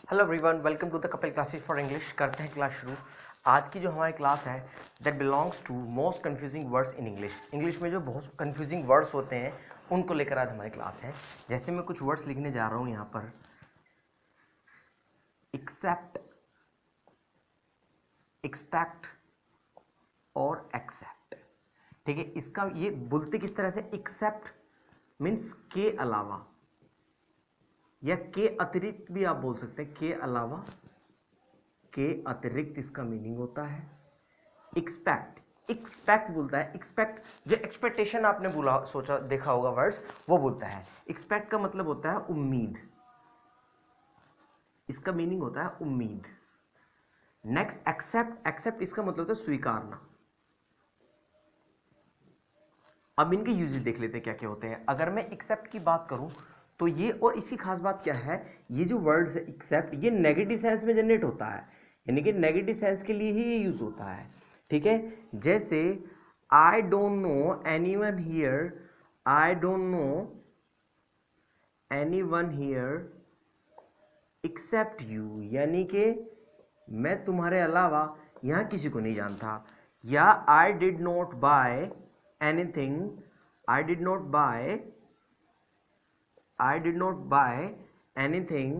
Hello everyone, welcome to the Kapil classes for English. करते हैं class शुरू। आज की जो हमारी क्लास है that belongs to most confusing words in English. English में जो बहुत कंफ्यूजिंग वर्ड्स होते हैं उनको लेकर आज हमारी क्लास है। जैसे मैं कुछ वर्ड्स लिखने जा रहा हूँ यहाँ पर, एक्सेप्ट, एक्सपेक्ट और एक्सेप्ट। ठीक है, इसका ये बोलते किस तरह से, एक्सेप्ट मीन्स के अलावा या के अतिरिक्त भी आप बोल सकते हैं। के अलावा, के अतिरिक्त इसका मीनिंग होता है। एक्सपेक्ट, एक्सपेक्ट बोलता है, एक्सपेक्ट जो एक्सपेक्टेशन आपने बोला, सोचा, देखा होगा वर्ड्स, वो बोलता है। एक्सपेक्ट का मतलब होता है उम्मीद, इसका मीनिंग होता है उम्मीद। नेक्स्ट एक्सेप्ट, एक्सेप्ट इसका मतलब होता है स्वीकारना। अब इनके यूजेस देख लेते हैं क्या क्या होते हैं। अगर मैं एक्सेप्ट की बात करूं तो ये, और इसकी खास बात क्या है, ये जो वर्ड्स है एक्सेप्ट, ये नेगेटिव सेंस में जनरेट होता है, यानी कि नेगेटिव सेंस के लिए ही ये यूज होता है। ठीक है, जैसे I don't know anyone here, I don't know anyone here except you, यानी कि मैं तुम्हारे अलावा यहां किसी को नहीं जानता। या I did not buy anything, I did not buy, I did not buy anything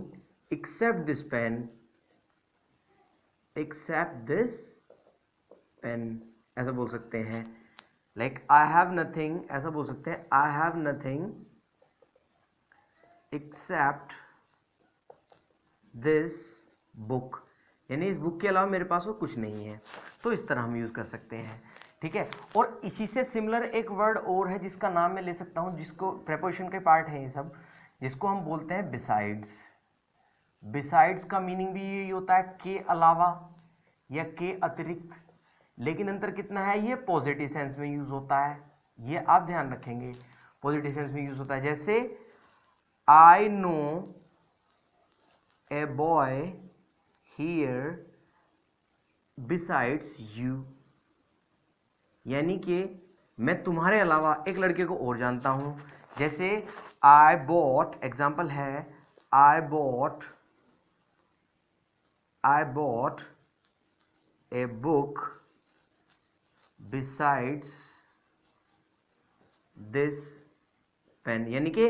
except this pen, except this pen, ऐसा बोल सकते हैं। Like I have nothing, ऐसा बोल सकते हैं, I have nothing except this book, यानी इस बुक के अलावा मेरे पास वो कुछ नहीं है। तो इस तरह हम यूज कर सकते हैं। ठीक है, और इसी से सिमिलर एक वर्ड और है जिसका नाम मैं ले सकता हूं, जिसको प्रेपोजिशन के पार्ट है ये सब, जिसको हम बोलते हैं बिसाइड्स। बिसाइड्स का मीनिंग भी यही होता है, के अलावा या के अतिरिक्त, लेकिन अंतर कितना है, ये पॉजिटिव सेंस में यूज होता है, ये आप ध्यान रखेंगे, पॉजिटिव सेंस में यूज होता है। जैसे I know a boy here besides you, यानी कि मैं तुम्हारे अलावा एक लड़के को और जानता हूं। जैसे आई बॉट, एग्जाम्पल है, I bought a book besides this pen, यानी कि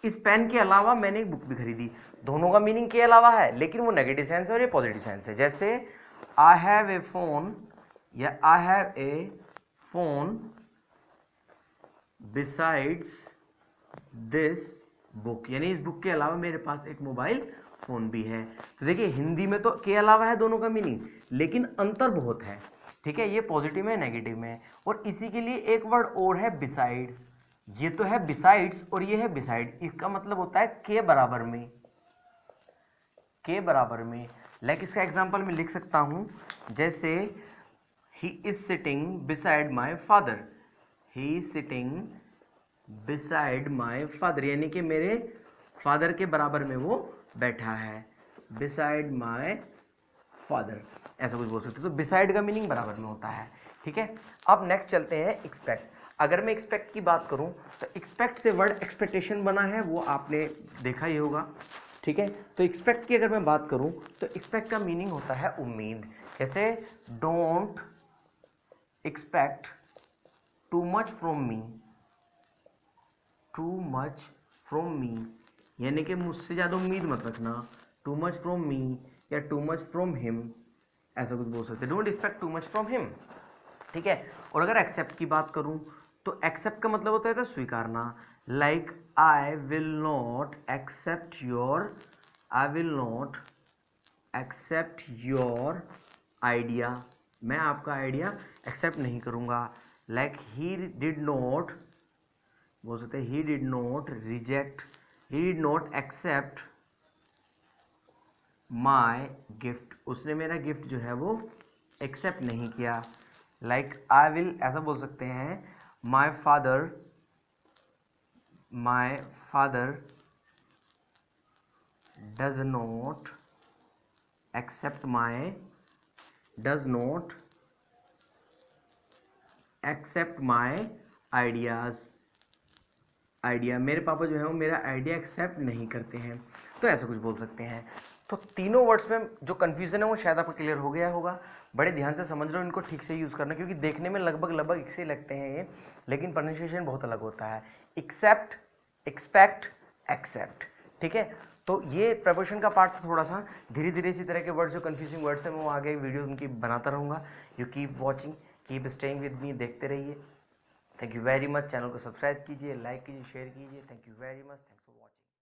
इस पेन के अलावा मैंने एक बुक भी खरीदी। दोनों का मीनिंग के अलावा है, लेकिन वो नेगेटिव सेंस है और ये पॉजिटिव सेंस है। जैसे आई हैव ए फोन या I have a phone besides this book, यानी इस बुक के अलावा मेरे पास एक मोबाइल फोन भी है। तो देखिए, हिंदी में तो के अलावा है दोनों का मीनिंग, लेकिन अंतर बहुत है। ठीक है, ये पॉजिटिव में, नेगेटिव में। और इसी के लिए एक वर्ड और है बिसाइड। ये तो है बिसाइड्स और ये है बिसाइड, इसका मतलब होता है के बराबर में, के बराबर में। लाइक इसका एग्जांपल मैं लिख सकता हूं, जैसे he is sitting beside my father, he is sitting beside my father, यानी कि मेरे फादर के बराबर में वो बैठा है, बिसाइड माय फादर, ऐसा कुछ बोल सकते हो। तो बिसाइड का मीनिंग बराबर में होता है। ठीक है, अब नेक्स्ट चलते हैं एक्सपेक्ट। अगर मैं एक्सपेक्ट की बात करूं तो एक्सपेक्ट से वर्ड एक्सपेक्टेशन बना है, वो आपने देखा ही होगा। ठीक है, तो एक्सपेक्ट की अगर मैं बात करूं तो एक्सपेक्ट का मीनिंग होता है उम्मीद। जैसे don't expect too much from me, too much from me, यानी कि मुझसे ज़्यादा उम्मीद मत रखना। टू मच फ्रॉम मी या टू मच फ्रॉम हिम, ऐसा कुछ बोल सकते हैं, don't expect too much from him. ठीक है, और अगर एक्सेप्ट की बात करूं तो एक्सेप्ट का मतलब होता है स्वीकारना। Like I will not accept your, I will not accept your idea, मैं आपका आइडिया एक्सेप्ट नहीं करूंगा। लाइक ही डिड नॉट, बोल सकते हैं he did not reject, he did not accept my gift, उसने मेरा गिफ्ट जो है वो एक्सेप्ट नहीं किया। लाइक आई विल, ऐसा बोल सकते हैं, my father does not accept my, does not accept my ideas, idea, मेरे पापा जो है वो मेरा आइडिया एक्सेप्ट नहीं करते हैं। तो ऐसा कुछ बोल सकते हैं। तो तीनों वर्ड्स में जो कंफ्यूजन है वो शायद आपको क्लियर हो गया होगा। बड़े ध्यान से समझ रहे हो, इनको ठीक से यूज करना, क्योंकि देखने में लगभग एक से लगते हैं ये, लेकिन प्रोनाउंसिएशन बहुत अलग होता है। एक्सेप्ट, एक्सपेक्ट, एक्सेप्ट, ठीक है। तो ये प्रपोजिशन का पार्ट थोड़ा सा धीरे धीरे इसी तरह के वर्ड्स जो कंफ्यूजिंग वर्ड्स हैं वो आगे वीडियो उनकी बनाता रहूंगा। You keep watching, keep staying with me, देखते रहिए। Thank you very much. Channel को सब्सक्राइब कीजिए, लाइक कीजिए, शेयर कीजिए। Thank you very much.